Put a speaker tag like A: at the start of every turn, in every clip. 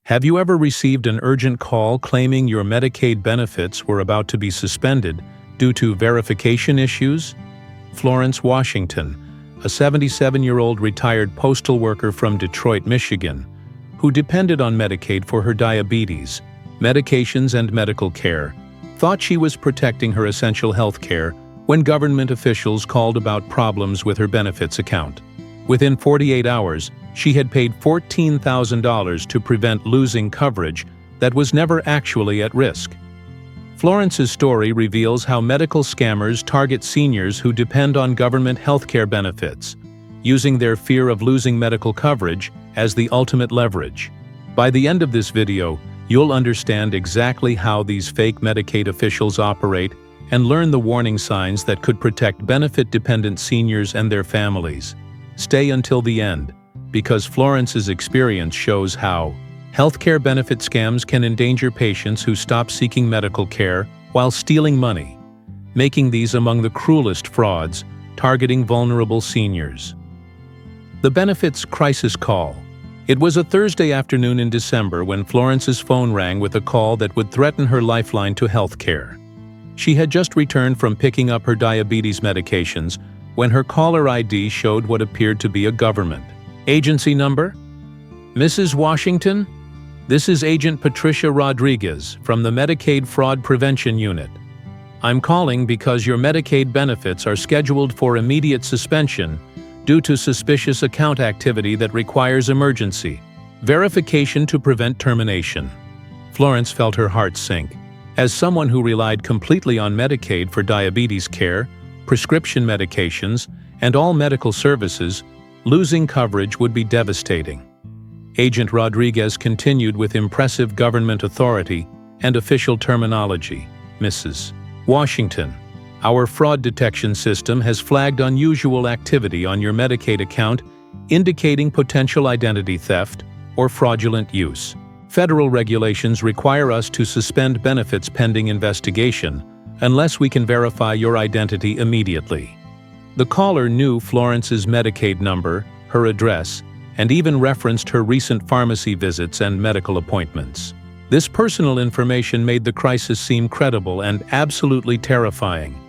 A: Have you ever received an urgent call claiming your Medicaid benefits were about to be suspended due to verification issues? Florence Washington, a 77-year-old retired postal worker from Detroit, Michigan, who depended on Medicaid for her diabetes, medications, and medical care, thought she was protecting her essential health care when government officials called about problems with her benefits account. Within 48 hours, she had paid $14,000 to prevent losing coverage that was never actually at risk. Florence's story reveals how medical scammers target seniors who depend on government healthcare benefits, using their fear of losing medical coverage as the ultimate leverage. By the end of this video, you'll understand exactly how these fake Medicaid officials operate and learn the warning signs that could protect benefit-dependent seniors and their families. Stay until the end, because Florence's experience shows how healthcare benefit scams can endanger patients who stop seeking medical care while stealing money, making these among the cruelest frauds targeting vulnerable seniors. The Benefits Crisis Call. It was a Thursday afternoon in December when Florence's phone rang with a call that would threaten her lifeline to healthcare. She had just returned from picking up her diabetes medications when her caller ID showed what appeared to be a government agency number. Mrs. Washington, this is Agent Patricia Rodriguez from the Medicaid Fraud Prevention Unit. I'm calling because your Medicaid benefits are scheduled for immediate suspension due to suspicious account activity that requires emergency verification to prevent termination. Florence felt her heart sink. As someone who relied completely on Medicaid for diabetes care, prescription medications, and all medical services, losing coverage would be devastating. Agent Rodriguez continued with impressive government authority and official terminology. Mrs. Washington, our fraud detection system has flagged unusual activity on your Medicaid account, indicating potential identity theft or fraudulent use. Federal regulations require us to suspend benefits pending investigation unless we can verify your identity immediately. The caller knew Florence's Medicaid number, her address, and even referenced her recent pharmacy visits and medical appointments. This personal information made the crisis seem credible and absolutely terrifying.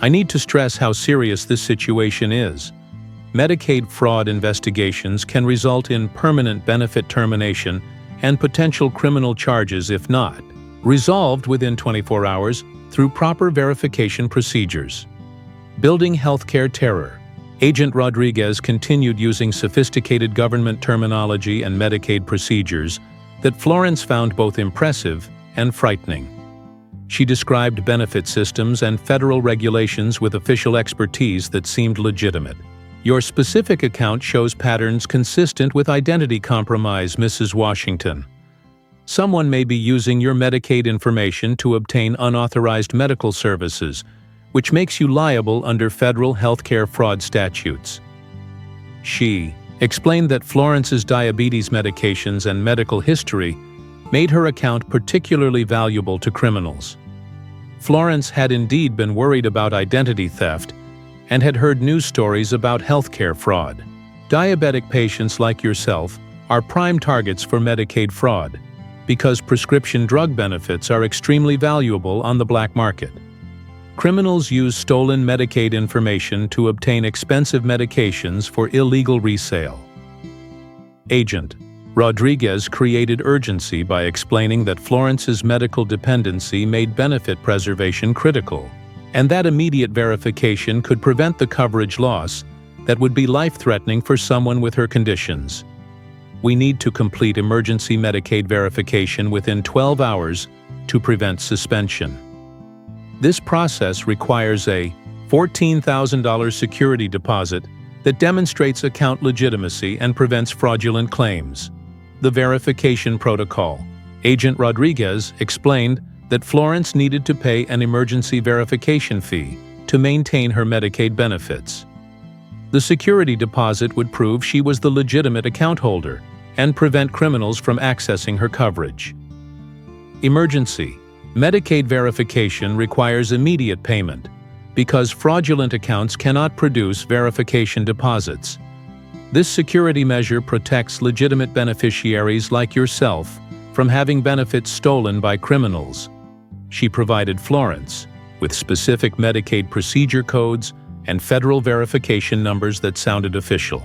A: I need to stress how serious this situation is. Medicaid fraud investigations can result in permanent benefit termination and potential criminal charges if not resolved within 24 hours through proper verification procedures. Building healthcare terror. Agent Rodriguez continued using sophisticated government terminology and Medicaid procedures that Florence found both impressive and frightening. She described benefit systems and federal regulations with official expertise that seemed legitimate. Your specific account shows patterns consistent with identity compromise, Mrs. Washington. Someone may be using your Medicaid information to obtain unauthorized medical services, which makes you liable under federal healthcare fraud statutes. She explained that Florence's diabetes medications and medical history made her account particularly valuable to criminals. Florence had indeed been worried about identity theft and had heard news stories about healthcare fraud. Diabetic patients like yourself are prime targets for Medicaid fraud because prescription drug benefits are extremely valuable on the black market. Criminals use stolen Medicaid information to obtain expensive medications for illegal resale. Agent Rodriguez created urgency by explaining that Florence's medical dependency made benefit preservation critical, and that immediate verification could prevent the coverage loss that would be life-threatening for someone with her conditions. We need to complete emergency Medicaid verification within 12 hours to prevent suspension. This process requires a $14,000 security deposit that demonstrates account legitimacy and prevents fraudulent claims. The verification protocol. Agent Rodriguez explained that Florence needed to pay an emergency verification fee to maintain her Medicaid benefits. The security deposit would prove she was the legitimate account holder and prevent criminals from accessing her coverage. Emergency. Medicaid verification requires immediate payment because fraudulent accounts cannot produce verification deposits. This security measure protects legitimate beneficiaries like yourself from having benefits stolen by criminals. She provided Florence with specific Medicaid procedure codes and federal verification numbers that sounded official.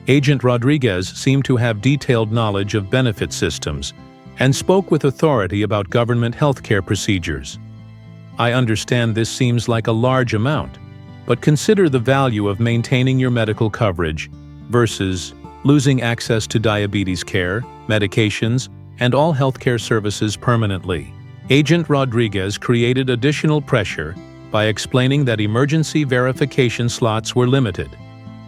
A: Agent Rodriguez seemed to have detailed knowledge of benefit systems and spoke with authority about government healthcare procedures. I understand this seems like a large amount, but consider the value of maintaining your medical coverage versus losing access to diabetes care, medications, and all healthcare services permanently. Agent Rodriguez created additional pressure by explaining that emergency verification slots were limited,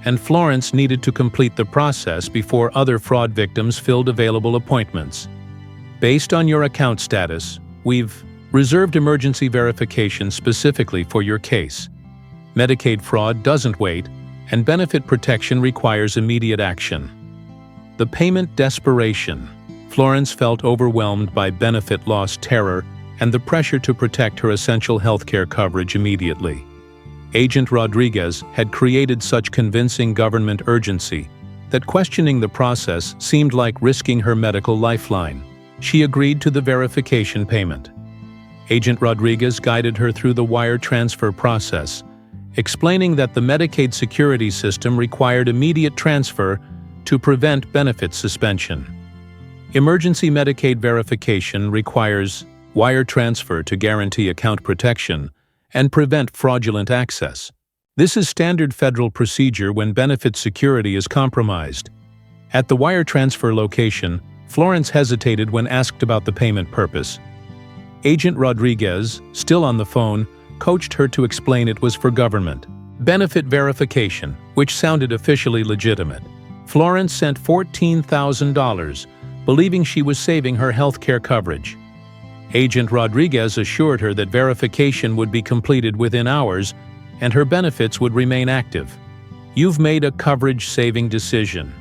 A: and Florence needed to complete the process before other fraud victims filled available appointments. Based on your account status, we've reserved emergency verification specifically for your case. Medicaid fraud doesn't wait, and benefit protection requires immediate action. The payment desperation. Florence felt overwhelmed by benefit loss terror and the pressure to protect her essential healthcare coverage immediately. Agent Rodriguez had created such convincing government urgency that questioning the process seemed like risking her medical lifeline. She agreed to the verification payment. Agent Rodriguez guided her through the wire transfer process, explaining that the Medicaid security system required immediate transfer to prevent benefit suspension. Emergency Medicaid verification requires wire transfer to guarantee account protection and prevent fraudulent access. This is standard federal procedure when benefit security is compromised. At the wire transfer location, Florence hesitated when asked about the payment purpose. Agent Rodriguez, still on the phone, coached her to explain it was for government benefit verification, which sounded officially legitimate. Florence sent $14,000, believing she was saving her health care coverage. Agent Rodriguez assured her that verification would be completed within hours and her benefits would remain active. You've made a coverage-saving decision.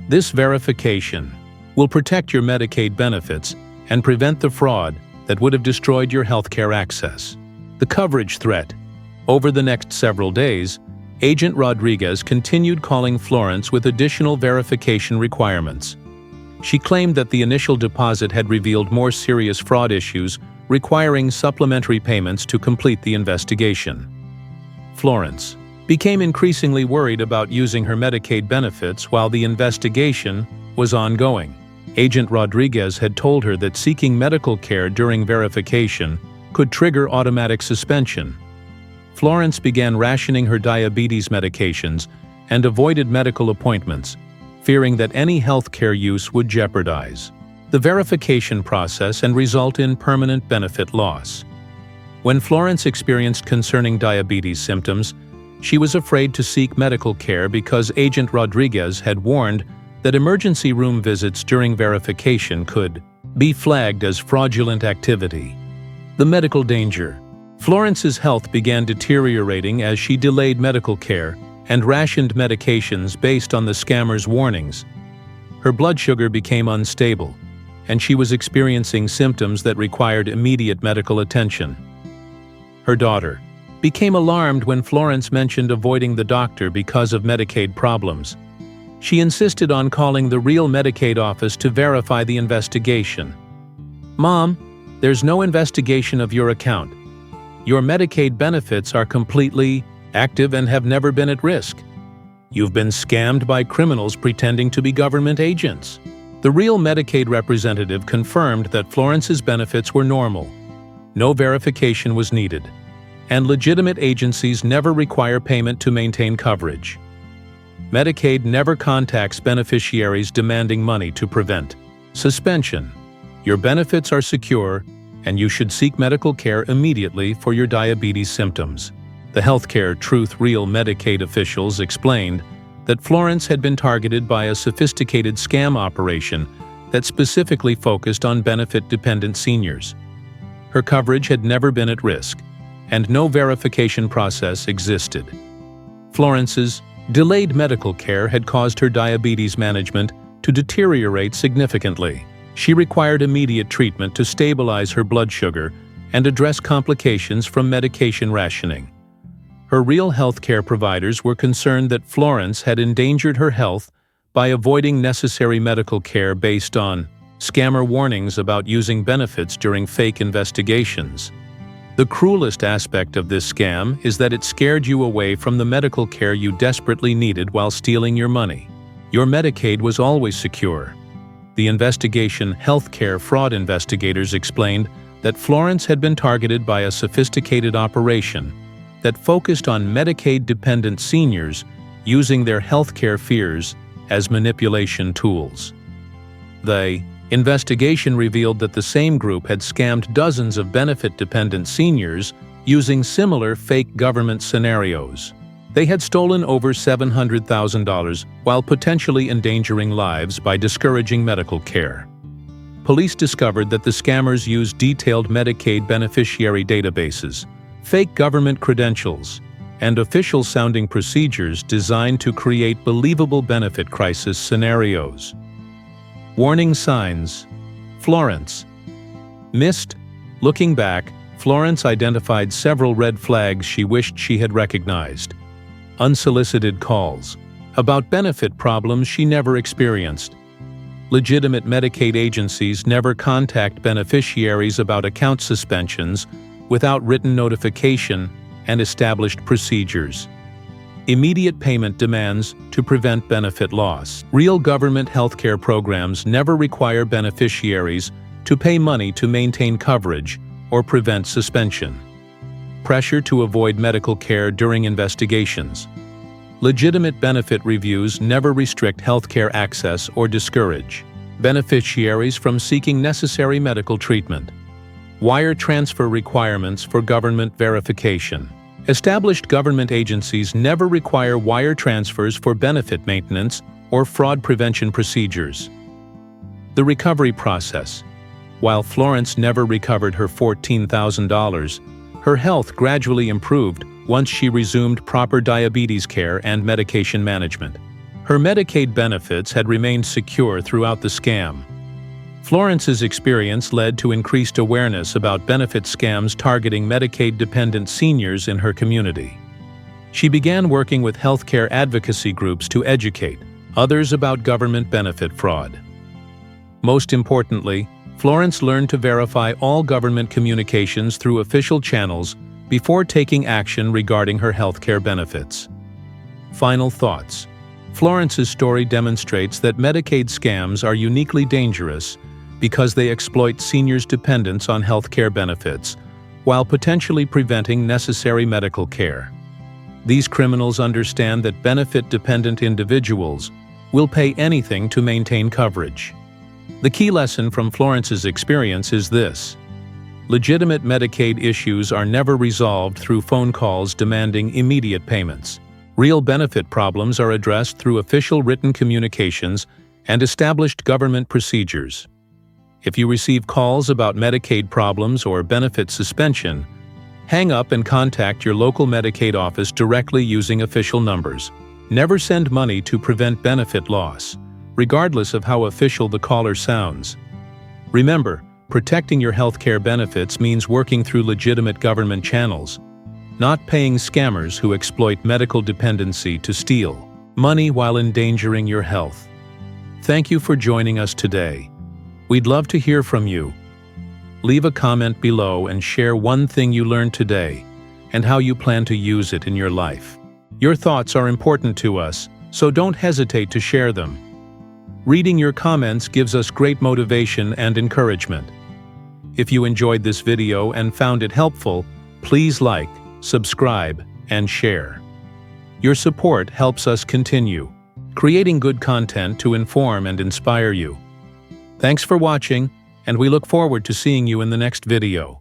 A: This verification will protect your Medicaid benefits and prevent the fraud that would have destroyed your healthcare access. The coverage threat. Over the next several days, Agent Rodriguez continued calling Florence with additional verification requirements. She claimed that the initial deposit had revealed more serious fraud issues requiring supplementary payments to complete the investigation. Florence became increasingly worried about using her Medicaid benefits while the investigation was ongoing. Agent Rodriguez had told her that seeking medical care during verification could trigger automatic suspension. Florence began rationing her diabetes medications and avoided medical appointments, fearing that any health care use would jeopardize the verification process and result in permanent benefit loss. When Florence experienced concerning diabetes symptoms, she was afraid to seek medical care because Agent Rodriguez had warned that emergency room visits during verification could be flagged as fraudulent activity. The medical danger. Florence's health began deteriorating as she delayed medical care and rationed medications based on the scammer's warnings. Her blood sugar became unstable, and she was experiencing symptoms that required immediate medical attention. Her daughter became alarmed when Florence mentioned avoiding the doctor because of Medicaid problems. She insisted on calling the real Medicaid office to verify the investigation. "Mom, there's no investigation of your account. Your Medicaid benefits are completely active and have never been at risk. You've been scammed by criminals pretending to be government agents." The real Medicaid representative confirmed that Florence's benefits were normal. No verification was needed, and legitimate agencies never require payment to maintain coverage. Medicaid never contacts beneficiaries demanding money to prevent suspension. Your benefits are secure, and you should seek medical care immediately for your diabetes symptoms. The Healthcare Truth Real Medicaid officials explained that Florence had been targeted by a sophisticated scam operation that specifically focused on benefit-dependent seniors. Her coverage had never been at risk, and no verification process existed. Florence's delayed medical care had caused her diabetes management to deteriorate significantly. She required immediate treatment to stabilize her blood sugar and address complications from medication rationing. Her real health care providers were concerned that Florence had endangered her health by avoiding necessary medical care based on Scammer warnings about using benefits during fake investigations. The cruelest aspect of this scam is that it scared you away from the medical care you desperately needed while stealing your money. Your Medicaid was always secure. The investigation healthcare fraud investigators explained that Florence had been targeted by a sophisticated operation that focused on Medicaid-dependent seniors using their healthcare fears as manipulation tools. The investigation revealed that the same group had scammed dozens of benefit-dependent seniors using similar fake government scenarios. They had stolen over $700,000 while potentially endangering lives by discouraging medical care. Police discovered that the scammers used detailed Medicaid beneficiary databases, fake government credentials, and official-sounding procedures designed to create believable benefit crisis scenarios. Warning signs. Florence. Missed. Looking back, Florence identified several red flags she wished she had recognized. Unsolicited calls. About benefit problems she never experienced. Legitimate Medicaid agencies never contact beneficiaries about account suspensions without written notification and established procedures. Immediate payment demands to prevent benefit loss. Real government healthcare programs never require beneficiaries to pay money to maintain coverage or prevent suspension. Pressure to avoid medical care during investigations. Legitimate benefit reviews never restrict healthcare access or discourage beneficiaries from seeking necessary medical treatment. Wire transfer requirements for government verification. Established government agencies never require wire transfers for benefit maintenance or fraud prevention procedures. The recovery process. While Florence never recovered her $14,000, her health gradually improved once she resumed proper diabetes care and medication management. Her Medicaid benefits had remained secure throughout the scam. Florence's experience led to increased awareness about benefit scams targeting Medicaid-dependent seniors in her community. She began working with healthcare advocacy groups to educate others about government benefit fraud. Most importantly, Florence learned to verify all government communications through official channels before taking action regarding her healthcare benefits. Final thoughts. Florence's story demonstrates that Medicaid scams are uniquely dangerous because they exploit seniors' dependence on healthcare benefits while potentially preventing necessary medical care. These criminals understand that benefit-dependent individuals will pay anything to maintain coverage. The key lesson from Florence's experience is this: legitimate Medicaid issues are never resolved through phone calls demanding immediate payments. Real benefit problems are addressed through official written communications and established government procedures. If you receive calls about Medicaid problems or benefit suspension, hang up and contact your local Medicaid office directly using official numbers. Never send money to prevent benefit loss, regardless of how official the caller sounds. Remember, protecting your healthcare benefits means working through legitimate government channels, not paying scammers who exploit medical dependency to steal money while endangering your health. Thank you for joining us today. We'd love to hear from you. Leave a comment below and share one thing you learned today and how you plan to use it in your life. Your thoughts are important to us, so don't hesitate to share them. Reading your comments gives us great motivation and encouragement. If you enjoyed this video and found it helpful, please like, subscribe, and share. Your support helps us continue creating good content to inform and inspire you. Thanks for watching, and we look forward to seeing you in the next video.